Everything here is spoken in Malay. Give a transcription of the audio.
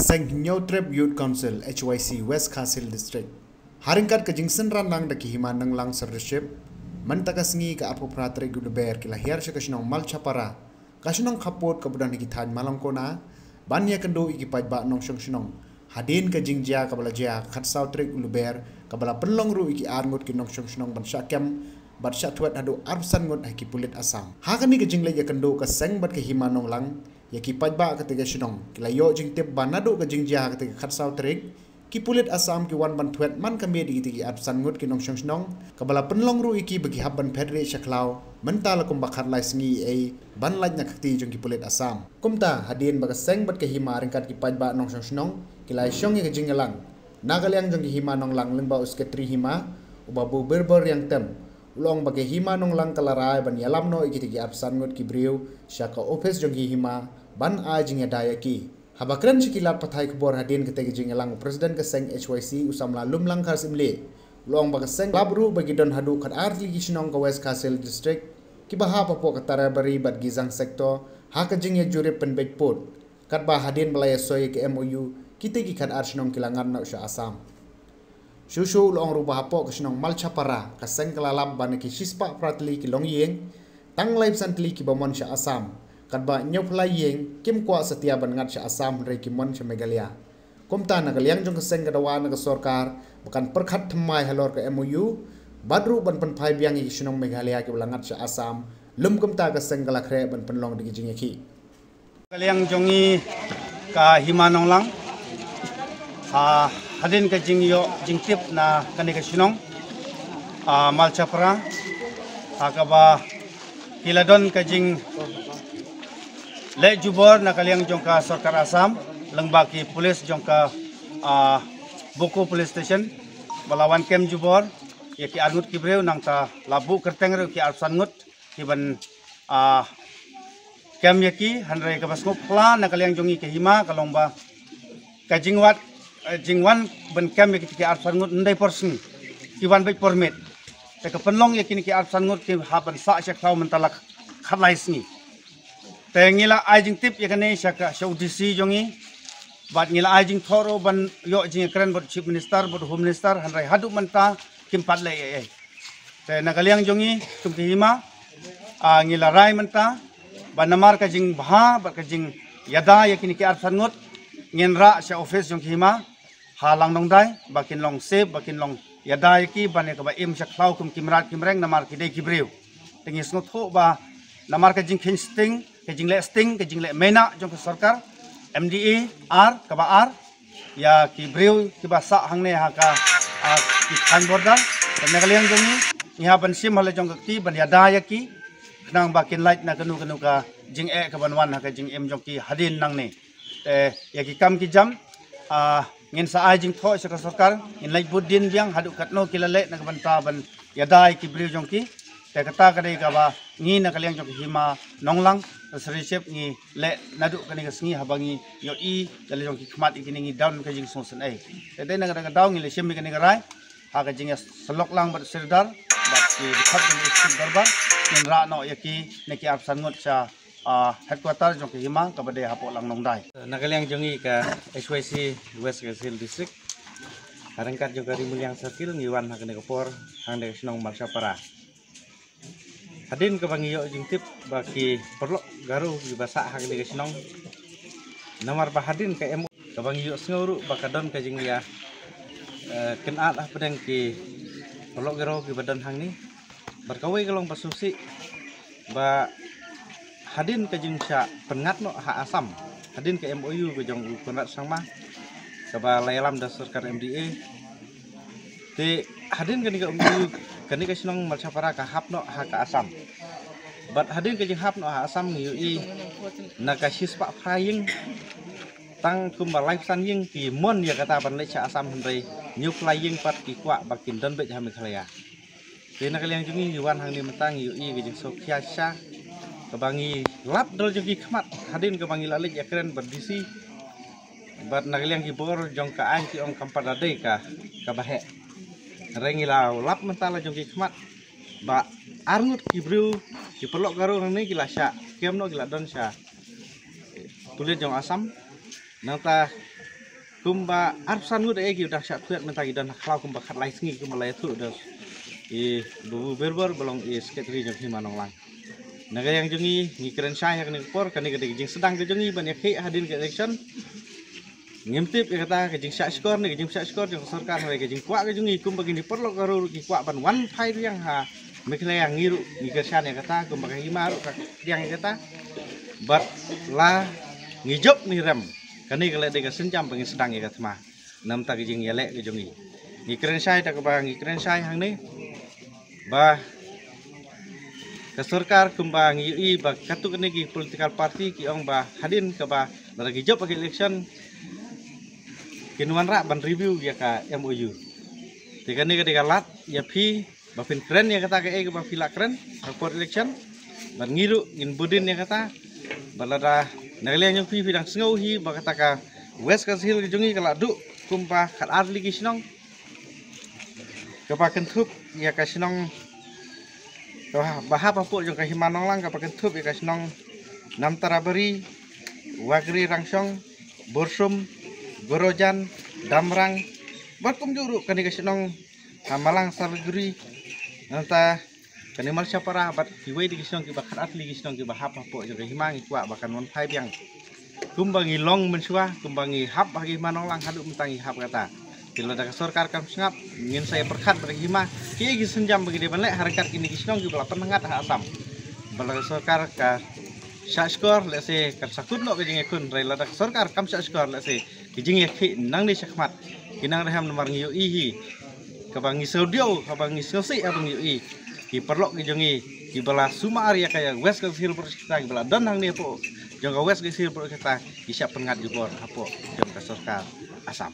Kaseng Nyotrep Youth Council HYC West Khasil District. Haringkat ke jingsen ranang daki hima nang lang sership. Mantakas-ngi ka apo pratre gudeber kila hiar siya kasinong malchapara. Kasinong kapot kabudan hikitan malangkona. Banya kendo ikipaj ba nong syong Hadin ka jingja kabala jia khatsaw trek uluber kabala penlong ru iki arngut ki nong syong ban syakem bat syatwat hadu arsan ngut haki pulit asam. Hakani ka jingle ya kendo ka seng bat ke hima nong lang. Yaki pajba ketiga sinong kila yo jing tip banado ke jing jah ketiga khatsaw trik ki pulit asam ki wan ban thuet man kami di tigi absan ngut ki nong sinong kabala penlong ru iki bagi habban pedre syaklau mental kum bakar lai sngi ai ban laj nak ti jong ki pulit asam kumta hadin baga seng bat ke hima ringkat ki pajba nong sinong kila syong ye jing lang nagaliang jong ki hima nong lang lengba usketri hima ubabu berber yang tem ulong bagi hima nong lang kalarai ban yalam no iki tigi absan ngut ki briu syaka office jong ki hima ban a jinga dayaki habakran sikilat pathai kubor hadin ketegi jingelang presiden keseng HYC usamla lumlang khasimle luang bagaseng labru bagi don hadu kat arli gisnong ke West Khasil district kibaha papo katara bari bat gizang sektor haka jingya jurip penbejput kat ba hadin balaya soy ke MOU kitegi kat arsinong kilangan nak sya asam shushu luang rubah hapo kesnong malchapara kaseng kelalap banaki shispa pratli ki longyeng tang laib santli ki bamon sya asam kadba nyopla yeng kim kwa setia bangat sya asam dari kimon sya megalia kumta nagaliang jong keseng kadawa naga sorkar bukan perkhat thmai halor ke MOU badru ban penpai biang i sinong megalia ke belangat sya asam lum kumta keseng galakre ban penlong di jingeki kaliang jongi ka himanong lang hadin ka jingyo jingtip na kani ka sinong malchapra akaba kiladon ka jing le jubor na kaliang jongka Sarkar Assam lengbaki polis jongka buku police station balawan kem jubor ya ki arngut ki breu nang ta labu kerteng ru ki arsan ngut ki ban kem ya ki hanre ka basngup pla na kaliang jongi ke hima kalongba ka jingwan ban kem ya ki arsan ngut ndai porsen ki wan bej permit te ka penlong ya ki arsan ngut ki haban sa syak tau mentalak khatlai sngi ngila ajing tip ya kane syaka saudisi jongi bat ngila ajing thoro ban yo jing kren bot chief minister bot home minister hanrai hadu manta kimpat le te nagaliang jongi tum hima ngila rai manta ban namar ka jing bha bat ka jing yada yakini ki arsan ngot ngenra sya office jong hima halang nong dai bakin long save bakin long yada yaki ban ka ba im syak klau kum kimrat kimreng namar ki dei kibriu tengis ngot ho ba namar ka jing kinsting kejing le sting kejing le mena jong ke sarkar MDA R kaba R ya ki breu ki basa hangne ha ka ki khan bordan dan kaliang jongi iha ban sim hale jong ki ban ya da ya ki nang bakin light na kanu ka jing e ka ban wan ha ka jing em jong ki hadin nang ne ya ki kam ki jam ngin sa ai jing tho sa sarkar in light budin biang hadu katno ki lale na ka ban ta ban ya da ki breu jong ki te kata kadai ka ba ngi na kaliang jong hima nonglang sericep ngi le nadu kani ngi habangi yo i dali jong ki khmat ikini ngi down ka jing sonsen ai te dai na ka daw ngi le shem kani rai ha ka jing selok lang bat sirdar bat ki khat ngi sik darbar nin ra no yaki ne ki apsan ngot cha headquarter jong ki hima ka bade hapo lang nong dai na kaliang jongi ka HYC West Khasil district harangkat jong kari mulyang circle ngi wan ha kani kapor hang de snong malchapara hadin ke bangiyo jingtip baki perlu garu di basa hak di kesinong namar bahadin ke emu ke bangiyo senguru bakadon ke jinglia kenat ah pedang ki perlu garu di badan hang ni berkawai kalong pasusi ba hadin ke jingsya pengat no hak asam hadin ke MOU ke jong konrat sangma ke ba layalam dasar kar MDA te hadin ke ni ke MOU kani ka sinong malchapara ka hapno ha ka asam bat hadin ka jing hapno ha asam ngi i na ka shispa phaying tang kum balai san ying ki mon ya kata ban le cha asam hendai nyuk laying pat ki kwa bakin don be ha me khlaya te na kaliang jungi yuan hang ni mentang yu i ge jing sokya sha ka bangi lap dol jungi khmat hadin ka bangi lalik ya keren berdisi bat na kaliang ki bor jong ka an ki ong kampat ade ka bahe rengilau lap mentala jong ki khmat ba arngut ki bru ki pelok garu ni ki lasya kem no ki ladon sya tulis jong asam nang ta kumba arsan ngut egi udah syak tuat mentagi dan klau kumba khat lai sengi kumba lai tu udah bubu berber belong sekretari jong himanong lang naga yang jongi ngikren syah yang por kan gede jing sedang ke jongi banyak hadin ke election ngimtip kata ke jing syak skor ni ke jing syak skor jong sarkar ke jing kwa ke jongi kumba gini perlo karu ki kwa ban wan phai yang ha mekle yang ngiru ngikresyan yang kata kumba ke himaru yang kata bat la ngijop ni rem kani kala dega senjam pengin sedang ya katma nam ta kijing yelek ke jongi ngikren sai ta ke bang ngikren sai hang ni bah ke sarkar kumbang ui ba katu kene ki political party ki ong ba hadin ke ba lagi job bagi election kinuan rak ban review ya ka MOU tikani ke lat ya pi ba fin keren ya kata ke ba pila keren report election ban ngiru in budin ya kata balada nagalian yung pi bidang sengau hi ba kata ka west kasil ke jongi kala du kumpa khat arli ki sinong ke ba kentup ya ka sinong bahap apa jong kahimanong lang kapaken tup ya kasnong nam tarabari wagri rangsong borsum gorojan damrang bakum juru kani kasnong malang sarguri nanta kani mal syapara bat kiwai di kasnong ki bakat atli kasnong ki bahap apa jong kahimang ikwa bakan wan phai biang kumbangi long mensua kumbangi hap bagi manong lang hadu mentangi hap kata bila ada sarkar kam sengap ingin saya perkat pada hima ki gi senjam bagi dia banlek harkat kini kisnong gi bala penengat ha asam bala sarkar ka syak skor lese kan sakut no ke jingekun rai lada sarkar kam syak skor lese ki jinge ki nang ni syakmat kinang raham nomor ngiu hi ka bangi saudio ka bangi sosi abang ngiu ki perlok ki jongi ki bala suma area kaya west ke sil kita ki bala dan hang ni po jong west ke sil kita ki syak pengat jupor apo jong ka sarkar asam